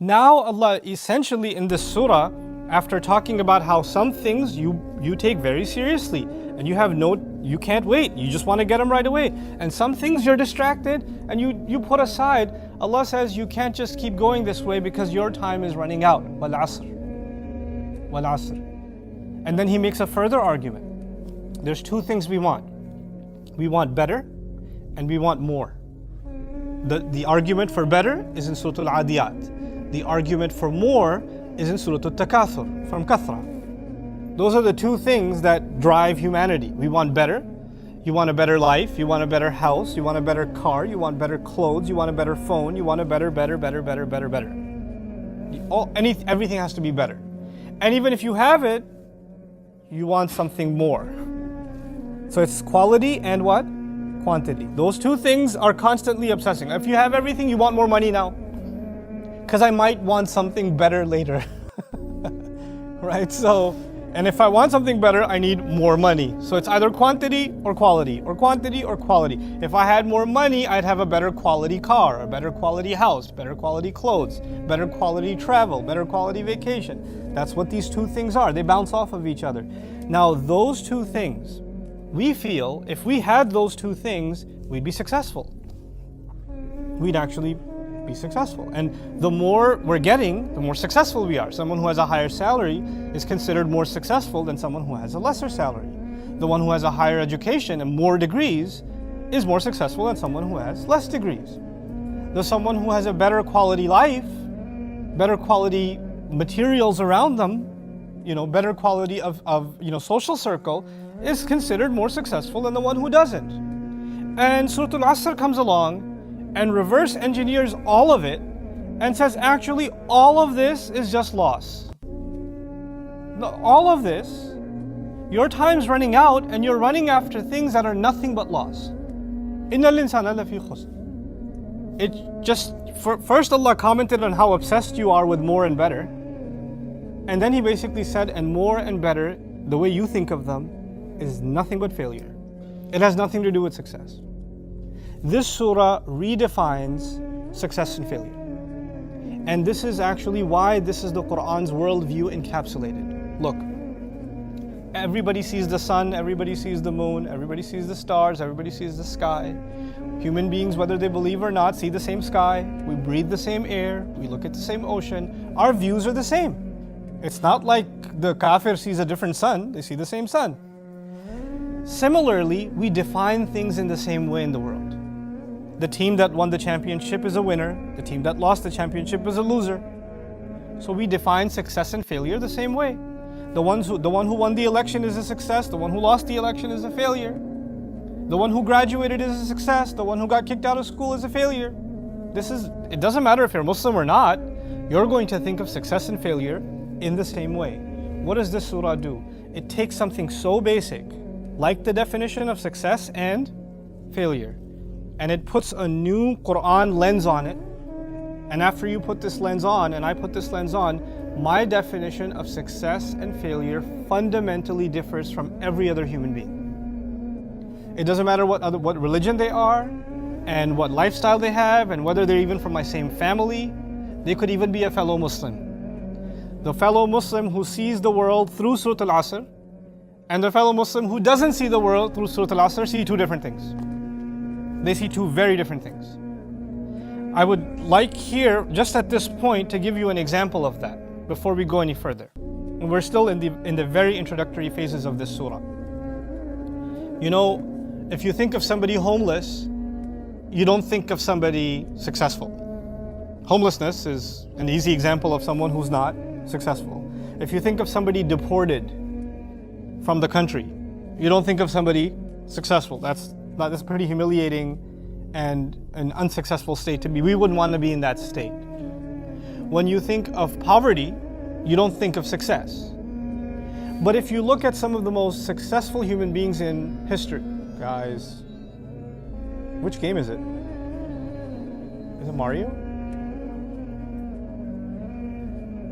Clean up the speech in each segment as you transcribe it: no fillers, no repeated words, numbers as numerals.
Now Allah essentially in this surah, after talking about how some things you take very seriously and you can't wait, you just want to get them right away, and some things you're distracted and you put aside, Allah says you can't just keep going this way because your time is running out. Wal-Asr. Wal-Asr. And then He makes a further argument. There's two things we want. We want better and we want more. The argument for better is in Surah Al-Adiyat. The argument for more is in Surah Al-Takathur, from Kathra. Those are the two things that drive humanity. We want better. You want a better life, you want a better house, you want a better car, you want better clothes, you want a better phone, you want a better. Everything has to be better. And even if you have it, you want something more. So it's quality and what? Quantity. Those two things are constantly obsessing. If you have everything, you want more money now. Because I might want something better later. Right? So, and if I want something better, I need more money. So it's either quantity or quality, or quantity or quality. If I had more money, I'd have a better quality car, a better quality house, better quality clothes, better quality travel, better quality vacation. That's what these two things are. They bounce off of each other. Now, those two things, we feel if we had those two things, we'd be successful. We'd actually be successful. And the more we're getting, the more successful we are. Someone who has a higher salary is considered more successful than someone who has a lesser salary. The one who has a higher education and more degrees is more successful than someone who has less degrees. The someone who has a better quality life, better quality materials around them, better quality of social circle, is considered more successful than the one who doesn't. And Surah Al-Asr comes along and reverse engineers all of it and says actually all of this is just loss. No, all of this, your time's running out and you're running after things that are nothing but loss. Innal insana lafi khusr. First Allah commented on how obsessed you are with more and better. And then He basically said, and more and better, the way you think of them, is nothing but failure. It has nothing to do with success. This surah redefines success and failure. And this is actually why this is the Qur'an's worldview encapsulated. Look, everybody sees the sun, everybody sees the moon, everybody sees the stars, everybody sees the sky. Human beings, whether they believe or not, see the same sky. We breathe the same air. We look at the same ocean. Our views are the same. It's not like the kafir sees a different sun, they see the same sun. Similarly, we define things in the same way in the world. The team that won the championship is a winner. The team that lost the championship is a loser. So we define success and failure the same way. The one who won the election is a success. The one who lost the election is a failure. The one who graduated is a success. The one who got kicked out of school is a failure. It doesn't matter if you're Muslim or not. You're going to think of success and failure in the same way. What does this surah do? It takes something so basic, like the definition of success and failure, and it puts a new Qur'an lens on it. And after you put this lens on, and I put this lens on, my definition of success and failure fundamentally differs from every other human being. It doesn't matter what religion they are, and what lifestyle they have, and whether they're even from my same family. They could even be a fellow Muslim. The fellow Muslim who sees the world through Surah Al-Asr, and the fellow Muslim who doesn't see the world through Surah Al-Asr see two different things. They see two very different things. I would like here, just at this point, to give you an example of that before we go any further. And we're still in the very introductory phases of this surah. If you think of somebody homeless, you don't think of somebody successful. Homelessness is an easy example of someone who's not successful. If you think of somebody deported from the country, you don't think of somebody successful. That's pretty humiliating and an unsuccessful state to be. We wouldn't want to be in that state. When you think of poverty, you don't think of success. But if you look at some of the most successful human beings in history, guys, which game is it? Is it Mario?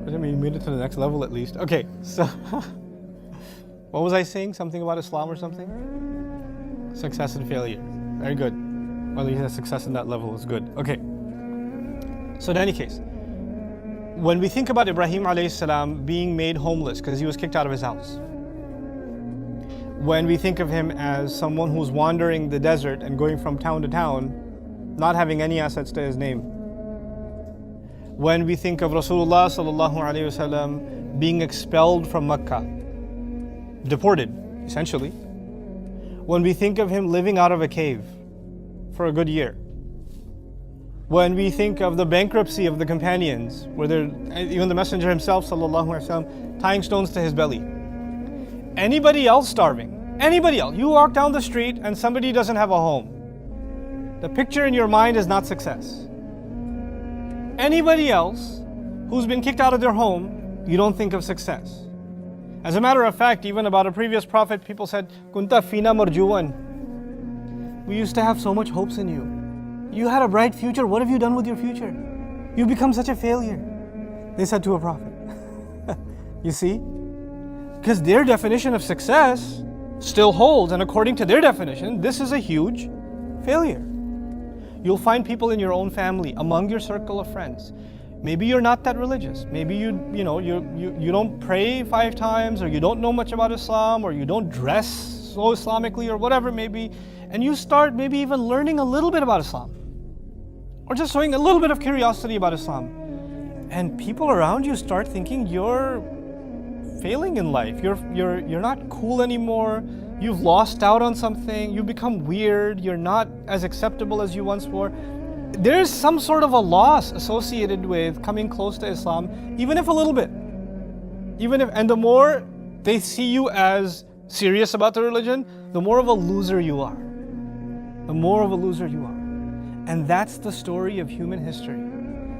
I mean, you made it to the next level at least. Okay, so what was I saying? Something about Islam or something? Success and failure. Very good. Well, you had success in that level is good. Okay. So in any case, When we think about Ibrahim alayhi salam being made homeless because he was kicked out of his house, when we think of him as someone who's wandering the desert and going from town to town, not having any assets to his name, when we think of Rasulullah sallallahu alaihi wasallam being expelled from Mecca, deported essentially, when we think of him living out of a cave for a good year, when we think of the bankruptcy of the companions, where even the Messenger himself sallallahu alaihi wasallam tying stones to his belly, anybody else starving, anybody else, you walk down the street and somebody doesn't have a home, the picture in your mind is not success. Anybody else who's been kicked out of their home, you don't think of success. As a matter of fact, even about a previous prophet, people said, Kunta fina marjuwan. We used to have so much hopes in you. You had a bright future. What have you done with your future? You've become such a failure. They said to a prophet. You see? Because their definition of success still holds, and according to their definition, this is a huge failure. You'll find people in your own family, among your circle of friends. Maybe you're not that religious. Maybe you don't pray 5 times, or you don't know much about Islam, or you don't dress so Islamically, or whatever it may be. And you start maybe even learning a little bit about Islam, or just showing a little bit of curiosity about Islam. And people around you start thinking you're failing in life. You're not cool anymore. You've lost out on something. You've become weird. You're not as acceptable as you once were. There's some sort of a loss associated with coming close to Islam, even if a little bit. And the more they see you as serious about the religion, the more of a loser you are. The more of a loser you are. And that's the story of human history.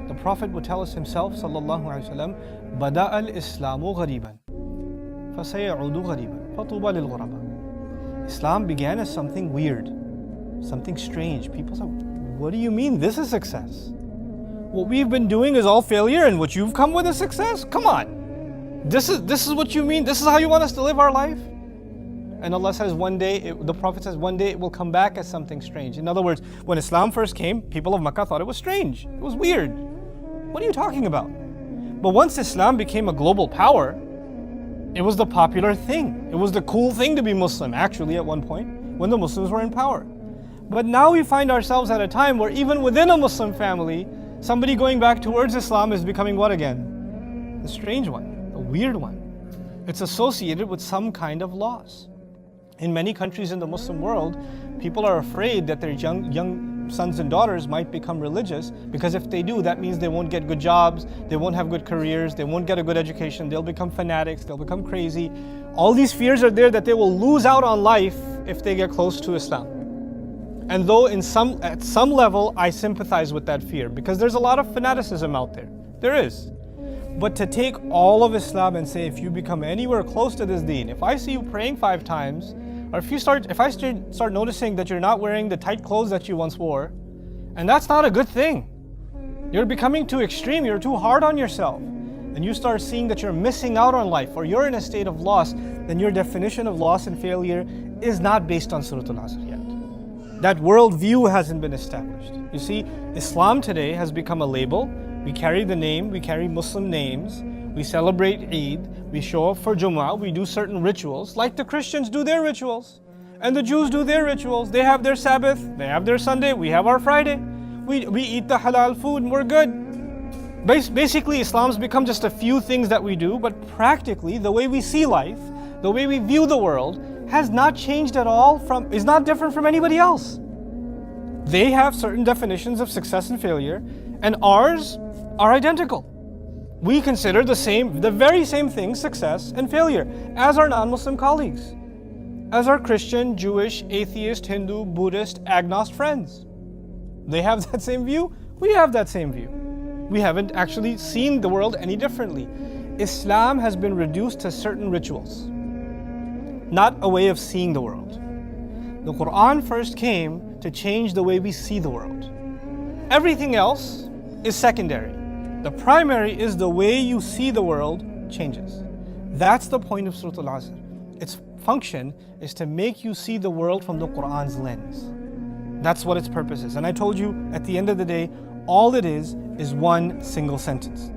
The Prophet would tell us himself, sallallahu alaihi wasallam, Bada al-Islamu ghariban, fasayaudu ghariban, fatuba lil-ghuraba. Islam began as something weird, something strange. People said, what do you mean this is success? What we've been doing is all failure, and what you've come with is success? Come on. This is what you mean? This is how you want us to live our life? And Allah says the Prophet says one day it will come back as something strange. In other words, when Islam first came, people of Makkah thought it was strange. It was weird. What are you talking about? But once Islam became a global power, it was the popular thing. It was the cool thing to be Muslim, actually, at one point, when the Muslims were in power. But now we find ourselves at a time where even within a Muslim family, somebody going back towards Islam is becoming what again? The strange one, the weird one. It's associated with some kind of loss. In many countries in the Muslim world, people are afraid that their young sons and daughters might become religious, because if they do, that means they won't get good jobs, they won't have good careers, they won't get a good education, they'll become fanatics, they'll become crazy. All these fears are there that they will lose out on life if they get close to Islam. And though at some level I sympathize with that fear, because there's a lot of fanaticism out there. There is. But to take all of Islam and say, if you become anywhere close to this deen, if I see you praying 5 times, or if I start noticing that you're not wearing the tight clothes that you once wore, and that's not a good thing. You're becoming too extreme, you're too hard on yourself, and you start seeing that you're missing out on life, or you're in a state of loss, then your definition of loss and failure is not based on Surah Al-Asr yet. That worldview hasn't been established. You see, Islam today has become a label. We carry the name, we carry Muslim names, we celebrate Eid, we show up for Jumu'ah, we do certain rituals, like the Christians do their rituals, and the Jews do their rituals. They have their Sabbath, they have their Sunday, we have our Friday. We eat the halal food and we're good. Basically, Islam's become just a few things that we do, but practically, the way we see life, the way we view the world, has not changed at all, is not different from anybody else. They have certain definitions of success and failure, and ours are identical. We consider the very same thing, success and failure, as our non-Muslim colleagues, as our Christian, Jewish, atheist, Hindu, Buddhist, agnostic friends. They have that same view, we have that same view. We haven't actually seen the world any differently. Islam has been reduced to certain rituals, not a way of seeing the world. The Qur'an first came to change the way we see the world. Everything else is secondary. The primary is the way you see the world changes. That's the point of Surah Al-Asr. Its function is to make you see the world from the Qur'an's lens. That's what its purpose is. And I told you, at the end of the day, all it is one single sentence.